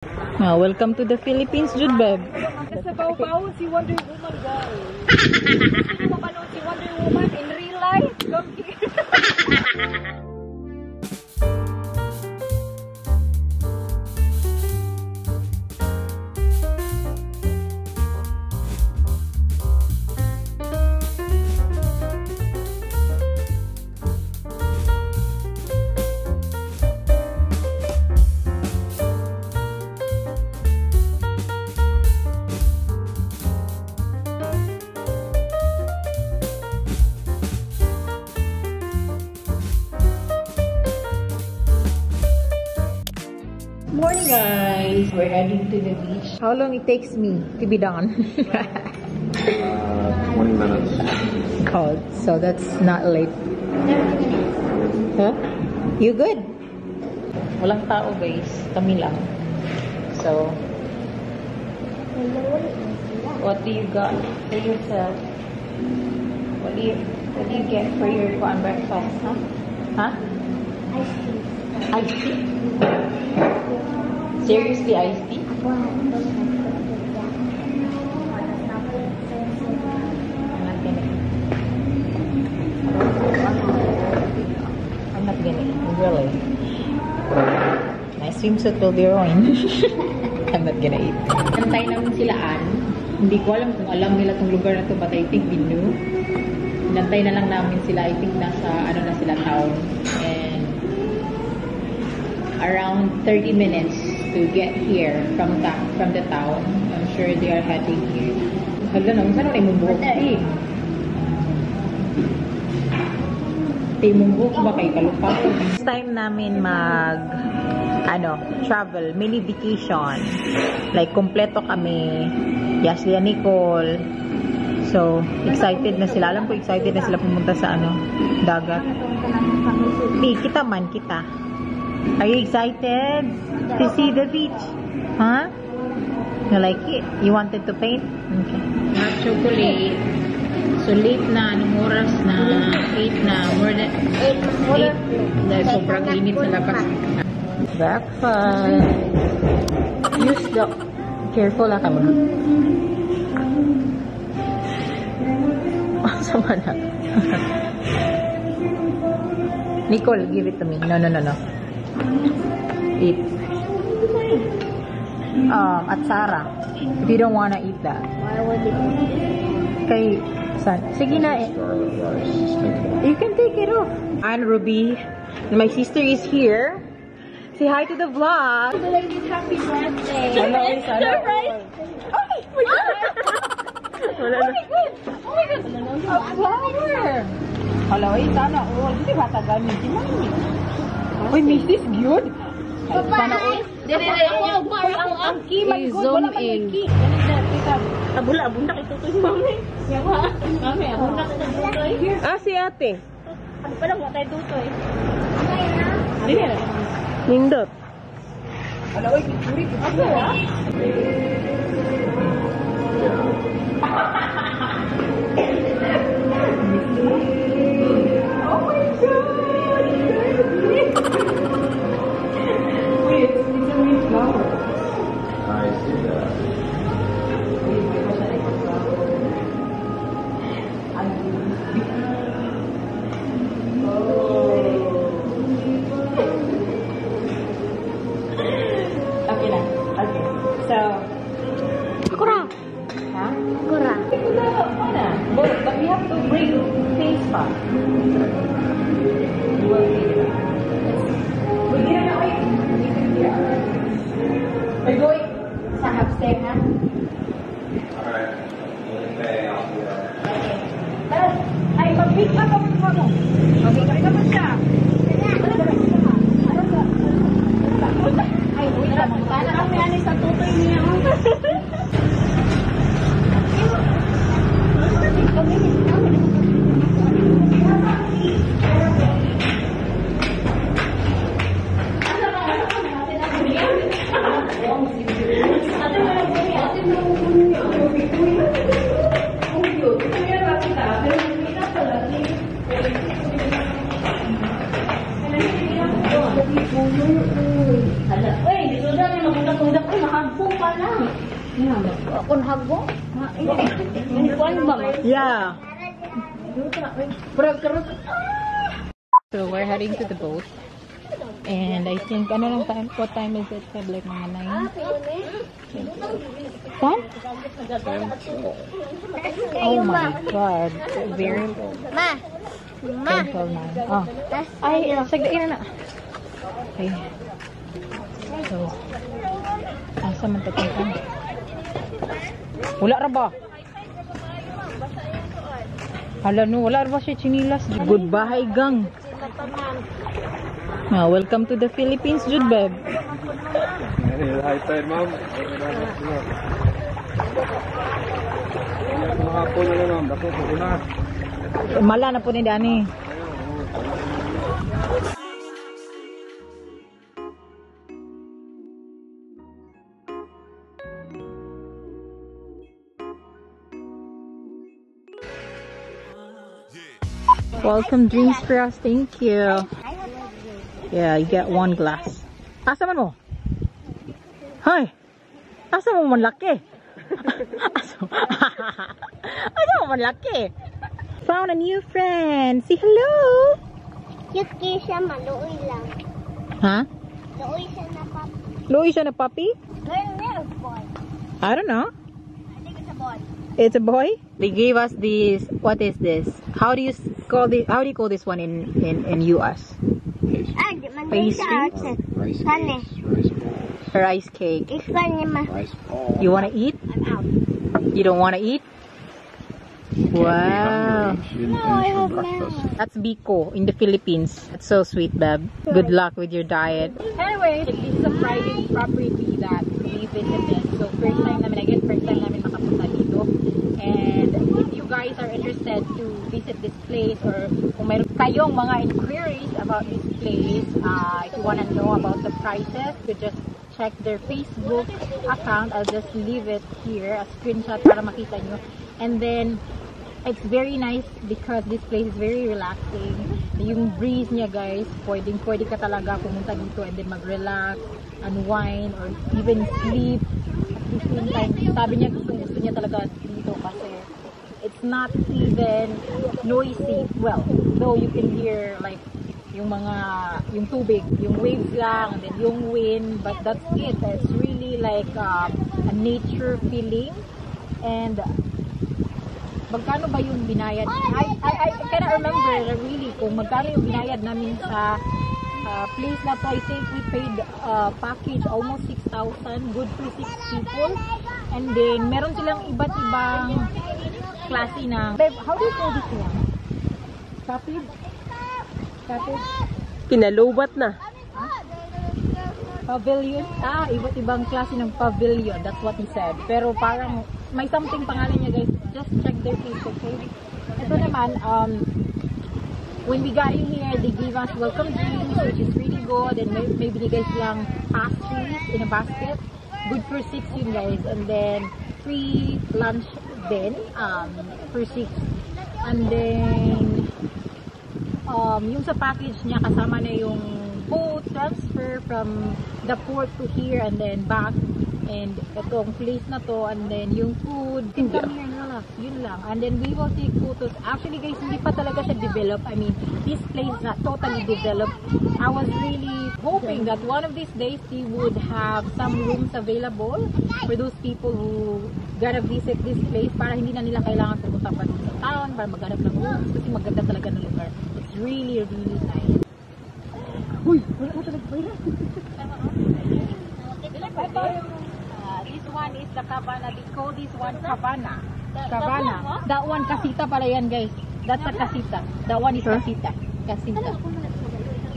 Welcome to the Philippines, Jude Beb. Sa baw-baw si Wonder Woman, guys. Sino mapanood si Wonder Woman in real life? Come here. Morning, guys. We're heading to the beach. How long it takes me to be done? 20 minutes. Oh, so that's not late. Huh? You good? Walang tao, guys. Kami lang. So, what do you got for yourself? What do you get for your breakfast? Huh? Huh? Ice tea. Iced tea? Seriously, iced tea? I'm not gonna eat, really. My swimsuit will be ruined. I'm not gonna eat. Antay namin sila Ann. Hindi ko alam kung alam nila tong lugar na to, but I think we knew. Nantay na lang namin sila. I think nasa na sila town. And around 30 minutes to get here from the town. I'm sure they are heading here. Hala na, saan na yung buhok? Yung buhok ba kay Kalupang? First time namin travel, mini vacation. Like, kompleto kami. Yasli and Nicole. So, excited na sila. Alam ko, excited na sila pumunta sa dagat. Kita. Are you excited to see the beach? Huh? You like it? You wanted to paint? Okay. Hot chocolate. So late na, anong oras na? 8 na. More than 8. Dahil sobrang init sa labas. Breakfast. Use the... Careful ka mo. Sama na. Nicole, give it to me. No. Eat. At Sarah, if you don't wanna eat that. Why would you? Kay San. Sige na eh. You can take it off. And Ruby, my sister is here. Say hi to the vlog. The ladies, happy birthday. Hello, Surprise. Oh my God. Oh my God. A flower. Hello, sana. Oh, hindi ba tagamin? Uy, miss this good. Sana all. Zoom in. Abunda ito to mami. Mami, abunda ka ng tutoy. Si ate. Ano pa lang tayo tutoy? Nindot. Ala, oy, kikuri. Ako, ha? Oh my God! Wait, it's a new flower. I see that. Okay na. Okay. So, Kura. huh? Kura. But we have to bring face pa. We're going sa Hapsay, ha? Alright. Okay, I'll be Ay, mag-pick up ako mo. Okay, kami naman siya. Ay, wait lang. Para kami ani sa tutoy niya. Hala, uy, dito na may magpunta-punta ko. Hagbong pa lang. Kung hagbong? Hindi ko ano ba? Yeah. So we're heading to the boat. And I think, what time is it? Like mga 9? 10? Oh my God. Very low. Ma! 10 till 9. Oh. Ay, sagdain na. Okay. So, asa man ito punta? Wala ra ba? Hala no, wala ra ba siya chinilas? Goodbye, gang. Welcome to the Philippines, Jude, babe. High tide, ma'am. Mahapon na ma'am. Bako po na. Mala na po ni Dani. Welcome drinks for us. Thank you. Yeah, you get 1 glass. Asa man mo? Hi. Asa mo man laki? Asa mo man laki? Found a new friend. Say hello. Cute kayo siya, maluoy lang. Ha? Luoy siya na pap. Louie siya na puppy? Where's boy? I don't know. I think it's a boy. It's a boy. They gave us this. What is this? How do you call this? How do you call this one in US? Ah, di man Pastry? siya. Rice Kani. Rice cake. Explain niya ma. Rice ball. You wanna eat? I'm out. You don't wanna eat? Wow. Didn't No, I finish have your breakfast. That's Biko in the Philippines. That's so sweet, babe. Good luck with your diet. Anyway, this is a private property that we visited. So first time namin makapunta dito. And if you guys are interested to visit this place, or kung mayroon kayong mga inquiries about this place, if you want to know about the prices, you just check their Facebook account. I'll just leave it here, a screenshot para makita nyo. And then, it's very nice because this place is very relaxing. Yung breeze niya, guys, pwede ka talaga pumunta dito and then mag-relax, unwind, or even sleep at the same time. Sabi niya, gusto niya talaga dito kasi it's not even noisy. Well, though you can hear like yung tubig, yung waves lang, and then yung wind, but that's it. It's really like a nature feeling. And magkano ba yung binayad? I cannot remember really kung magkano yung binayad namin sa place na to. I think we paid package almost 6,000, good for 6 people. And then meron silang iba't ibang klase ng, babe, how do you call this one? Cottage? Pinalobat na. Pavilion? Iba't ibang klase ng pavilion. That's what he said. Pero parang may something pangalan niya, guys. Just check their Facebook page. Ito naman, when we got in here, they gave us welcome drinks, which is really good. And may binigay silang pastries in a basket. Good for 6 yun, guys. And then, free lunch din for 6. And then, yung sa package niya, kasama na yung boat transfer from the port to here and then back, and itong place na to, and then yung food, come here and relax, yun lang. And then we will take photos. Actually, guys, hindi pa talaga siya developed. I mean, this place is not totally developed. I was really hoping that one of these days they would have some rooms available for those people who gotta visit this place, para hindi na nila kailangan pumunta pa sa town para maghanap ng rooms, kasi maganda talaga ng lugar. It's really, really nice. Uy, wala ka talaga ba yan? This one is the cabana. They call this one cabana. Cabana. That one casita pala yan, guys. That's a casita. That one is casita. Casita.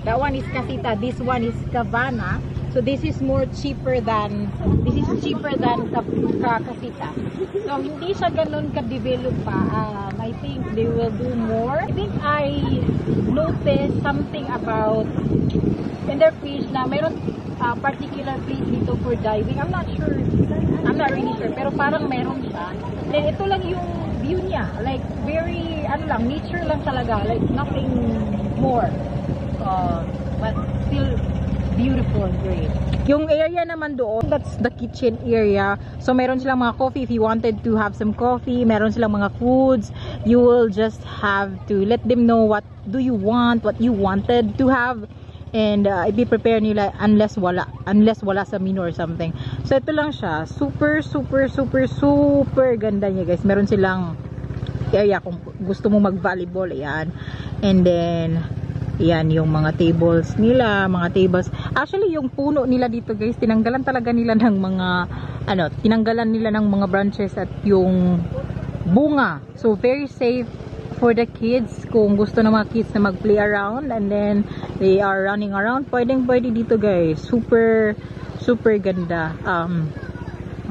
That one is casita. This one is cabana. So this is more cheaper than casita. So hindi siya ganun ka-develop pa. I think they will do more. I think I noticed something about in their page na mayroon particular place dito for diving. I'm not really sure. Pero parang meron siya. Then ito lang yung view niya. Like very, nature lang talaga. Like nothing more. But still beautiful and great. Yung area naman doon, that's the kitchen area. So meron silang mga coffee if you wanted to have some coffee. Meron silang mga foods. You will just have to let them know what do you want, what you wanted to have. And i-prepare nila unless wala sa menu or something. So ito lang siya. Super ganda niya guys. Meron silang area kung gusto mo mag-volleyball. Ayan. And then yan yung mga tables nila, actually yung puno nila dito guys, tinanggalan nila ng mga branches at yung bunga, so very safe for the kids kung gusto ng mga kids na mag-play around and then they are running around, pwede dito guys, super ganda.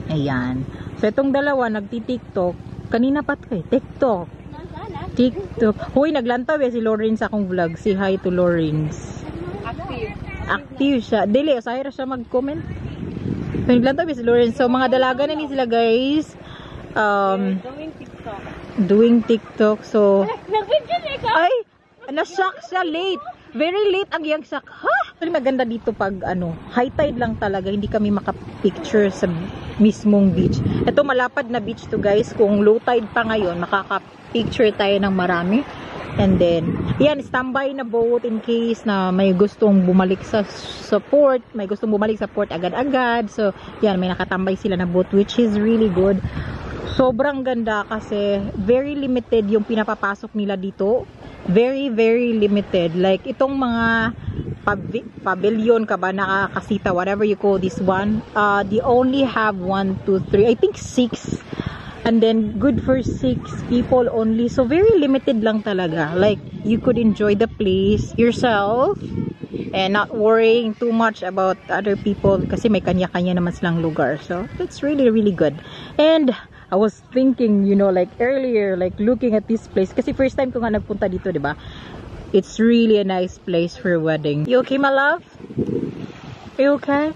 Ayan, so itong dalawa nagti-tiktok kanina pa to TikTok. Huy, naglantaw si Lawrence akong vlog. Say hi to Lawrence. Active siya. Dili, usahay siya mag-comment. Naglantaw si Lawrence. So, mga dalaga na ni sila, guys. Doing TikTok. So, ay, na-shock siya late. Very late ang yang shock. Ha? Maganda dito pag, high tide lang talaga. Hindi kami makapicture sa mismong beach. Ito, malapad na beach to, guys. Kung low tide pa ngayon, makaka-picture tayo ng marami. And then, yan, standby na boat in case na may gustong bumalik sa port. May gustong bumalik sa port agad-agad. So, yan, may nakatambay sila na boat, which is really good. Sobrang ganda kasi very limited yung pinapapasok nila dito. Very limited. Like, itong mga pavilion ka ba, nakakasita, whatever you call this one, they only have 1, 2, 3, I think 6. And then, good for 6 people only. So, very limited lang talaga. Like, you could enjoy the place yourself and not worrying too much about other people kasi may kanya-kanya naman silang lugar. So, that's really good. And, I was thinking, like earlier, like looking at this place. Kasi first time ko nga nagpunta dito, diba? It's really a nice place for a wedding. You okay, my love? You okay?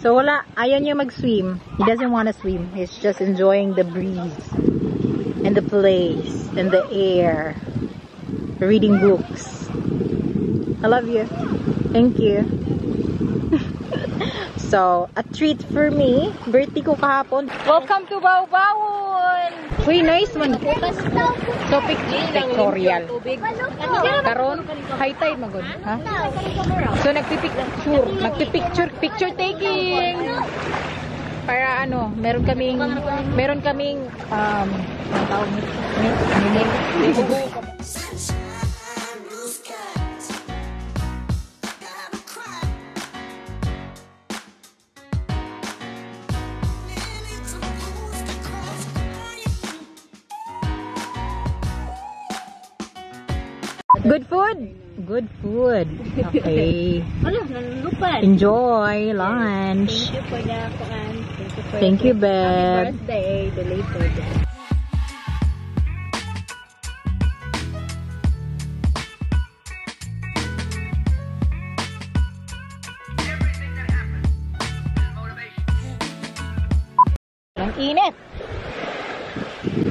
So, wala. Ayaw niya mag-swim. He doesn't want to swim. He's just enjoying the breeze. And the place. And the air. Reading books. I love you. Thank you. So, a treat for me. Birthday ko kahapon. Welcome to Baobawon! Uy, nice man. So, pictorial. Karon, high tide magod. Ha? So, picture taking. Para meron kaming Good food? Good food. Okay. Enjoy lunch. Thank you for the Thank you, babe. Happy birthday, belated. Ang init.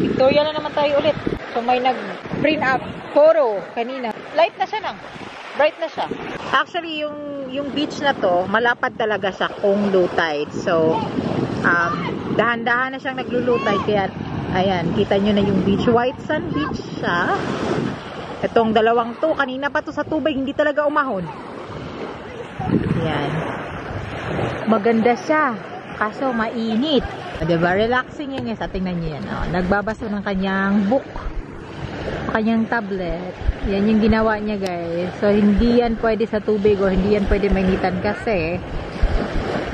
Victoria na naman tayo ulit. So, may nag-print out photo kanina. Light na siya nang. Bright na siya. Actually, yung beach na to, malapad talaga siya kung low tide. So, dahan-dahan na siyang naglo-low tide. Kaya, ayan, kita nyo na yung beach. White Sand Beach siya. Itong dalawang to, kanina pa to sa tubig, hindi talaga umahon. Ayan. Maganda siya. Kaso, mainit. Diba? Relaxing yan sa tingnan nyo yan. Nagbabasa ng kanyang book. Kanyang tablet. Yan yung ginawa niya, guys. So, hindi yan pwede sa tubig o hindi yan pwede mainitan kasi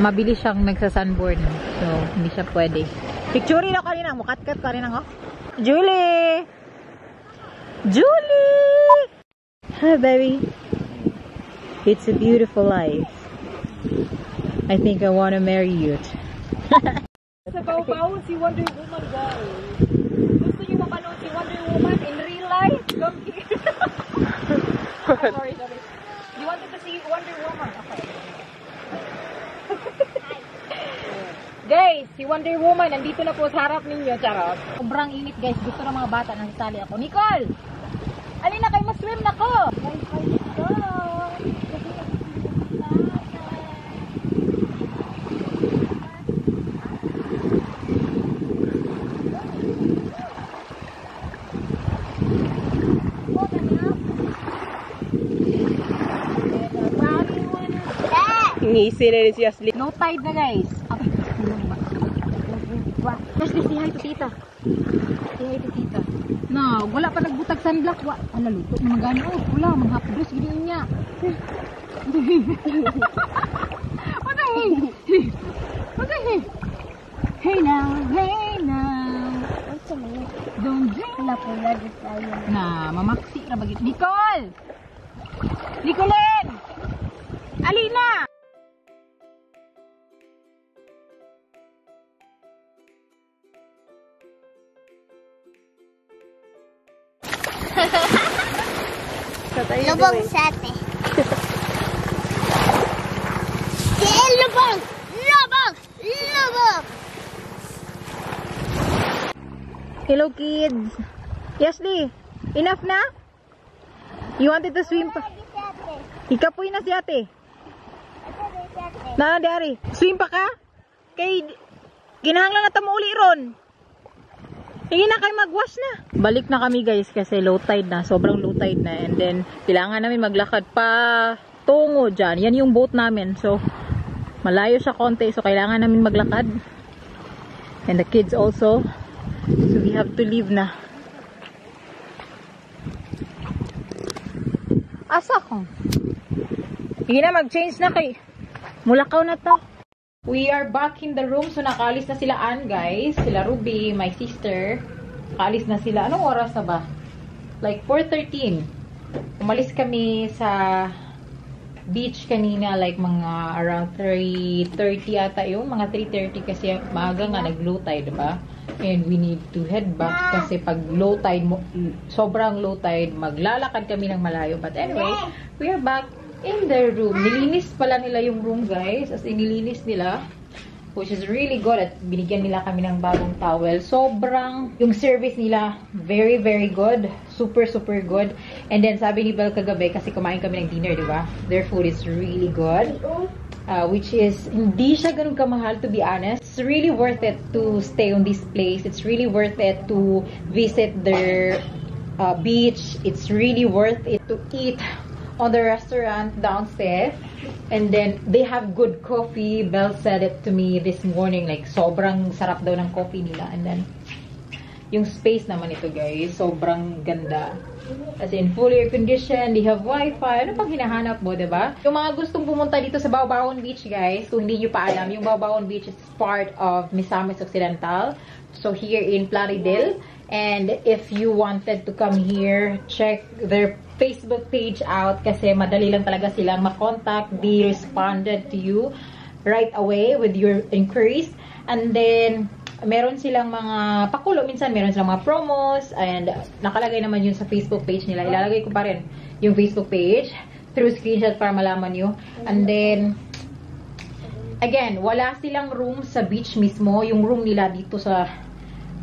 mabilis siyang nagsasunburn. So, hindi siya pwede. Picture na kanina. Mukat-kat kanina ko. Julie! Julie! Hi, baby. It's a beautiful life. I think I want to marry you. Sa Baobawon, si Wonder Woman, guys. Gusto niyo mapanood si Wonder Woman in real life? Come here. Sorry. You wanted to see Wonder Woman? Okay. Guys, si Wonder Woman, nandito na po sa harap ninyo, charot. Sobrang init, guys. Gusto ng mga bata, nasasali ako. Nicole! Alin na kayo, mag-swim na ko! Guys, let's go! Ngisi na rin si Ashley. Low tide na guys. Ashley, say hi to tita. Say hi to tita. No, wala pa nagbutag sunblock. Ala, luto na magani. Oh, wala, manghapdos. Gini niya. What the hey? What the hey? Hey now, hey now. Don't drink. Pula di tayo. Na, mamaksi ra bagit. Nicole! Nicolene! Alina! Lubong sate. Lubong! Lubong! Lubong! Hello kids. Ashley, enough na? You wanted to swim pa? Ikapoy na si ate. Na, dari. Swim pa ka? Kay ginahanglan na tamo uli ron. Hindi na kayo mag-wash na. Balik na kami guys kasi low tide na. Sobrang low tide na. And then, kailangan namin maglakad pa tungo dyan. Yan yung boat namin. So, malayo siya konti. So, kailangan namin maglakad. And the kids also. So, we have to leave na. Asa ko? Hindi na mag-change na kay Mulakaw na to. We are back in the room. So, nakaalis na sila Ann, guys. Sila Ruby, my sister. Nakaalis na sila. Anong oras na ba? Like 4:13. Umalis kami sa beach kanina. Like mga around 3:30 ata yun. Mga 3:30 kasi maaga nga nag-low tide, diba? And we need to head back kasi pag low tide, sobrang low tide, maglalakad kami ng malayo. But anyway, we are back in their room. Nilinis pala nila yung room, guys. As in, nilinis nila. Which is really good. At binigyan nila kami ng bagong towel. Sobrang, yung service nila, very, very good. Super, super good. And then, sabi ni Bel kagabi, kasi kumain kami ng dinner, di ba? Their food is really good. Which is, hindi siya ganun kamahal, to be honest. It's really worth it to stay on this place. It's really worth it to visit their beach. It's really worth it to eat on the restaurant downstairs. And then, they have good coffee. Belle said it to me this morning. Like, sobrang sarap daw ng coffee nila. And then, yung space naman ito, guys, sobrang ganda. As in, full air condition. They have wifi. Ano pang hinahanap mo, diba? Yung mga gustong pumunta dito sa Baobabon Beach, guys, kung hindi nyo pa alam, yung Baobabon Beach is part of Misamis Occidental. So, here in Plaridel. And if you wanted to come here, check their Facebook page out kasi madali lang talaga silang makontak. They responded to you right away with your inquiries. And then, meron silang mga pakulo. Minsan, meron silang mga promos. And nakalagay naman yun sa Facebook page nila. Ilalagay ko pa rin yung Facebook page through screenshot para malaman nyo. And then, again, wala silang room sa beach mismo. Yung room nila dito sa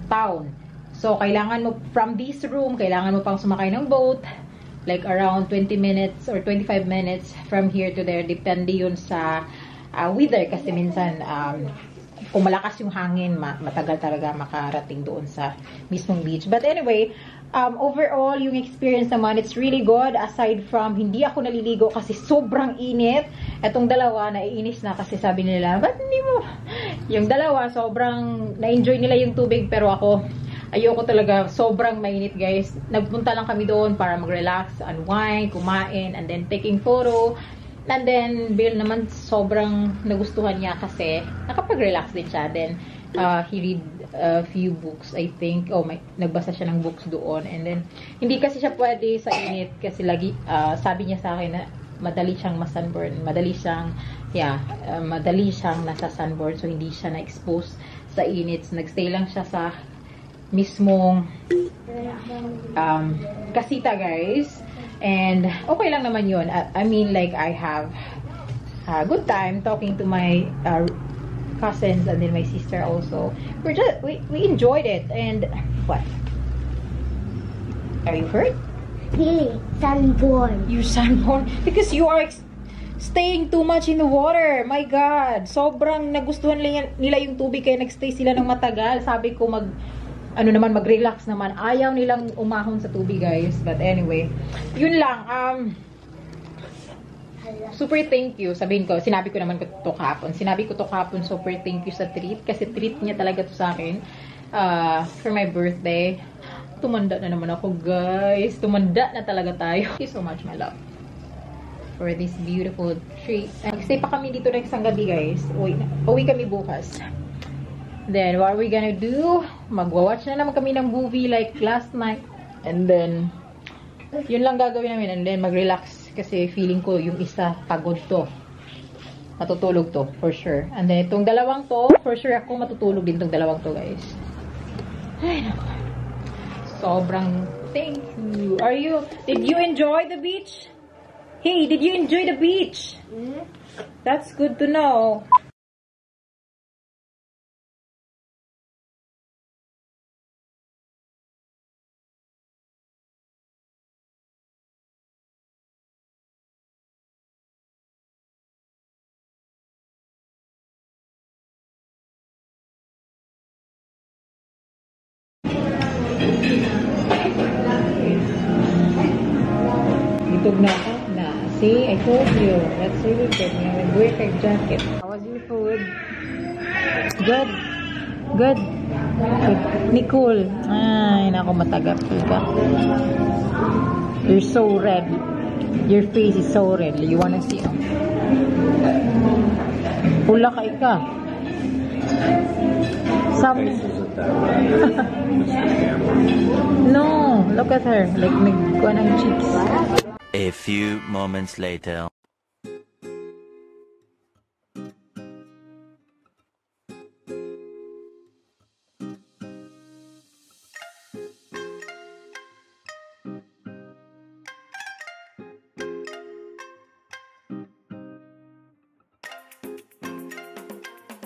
town. So, kailangan mo, from this room, kailangan mo pang sumakay ng boat. Like around 20 minutes or 25 minutes from here to there. Depende yun sa weather. Kasi minsan, kung malakas yung hangin, matagal talaga makarating doon sa mismong beach. But anyway, overall, yung experience naman, it's really good. Aside from, hindi ako naliligo kasi sobrang init. Etong dalawa, naiinis na kasi sabi nila, ba't hindi mo? Yung dalawa, sobrang na-enjoy nila yung tubig. Pero ako, ayoko talaga. Sobrang mainit, guys. Nagpunta lang kami doon para mag-relax, unwind, kumain, and then taking photo. And then, Bill naman, sobrang nagustuhan niya kasi nakapag-relax din siya. Then, he read a few books, I think. Oh, nagbasa siya ng books doon. And then, hindi kasi siya pwede sa init kasi lagi, sabi niya sa akin na madali siyang ma-sunburn. Madali siyang nasa sunburn. So, hindi siya na-expose sa init. So, nagstay lang siya sa mismong kasita, guys. And okay lang naman yun. I mean, like, I have a good time talking to my cousins and then my sister also. We enjoyed it. And what? Are you hurt? Really, sunborn. You're sunborn? Because you are staying too much in the water. My God. Sobrang nagustuhan nila yung tubig kaya nagstay sila ng matagal. Sabi ko mag-relax naman. Ayaw nilang umahon sa tubig, guys. But anyway, yun lang. super thank you. Sabihin ko, sinabi ko naman ko to kahapon. Sinabi ko to kahapon, super thank you sa treat. Kasi treat niya talaga to sa akin. For my birthday. Tumanda na naman ako, guys. Tumanda na talaga tayo. Thank you so much, my love. For this beautiful treat. Stay pa kami dito next gabi, guys. Uwi kami bukas. Then, what are we gonna do? Magwa-watch na naman kami ng movie like last night. And then, yun lang gagawin namin. And then, mag-relax. Kasi feeling ko yung isa pagod to. Matutulog to, for sure. And then, itong dalawang to, for sure ako matutulog din itong dalawang to, guys. Ay, naku. Sobrang thank you. Did you enjoy the beach? Hey, did you enjoy the beach? That's good to know. Itog na ako na. See, I told you. That's really good. Wear a jacket. How was your food? Good. Good. Good. Nicole. Ay, nako matagap ka. You're so red. Your face is so red. You wanna see? Pula ka. No, look at her. Like, nagkuha ng cheeks. A few moments later.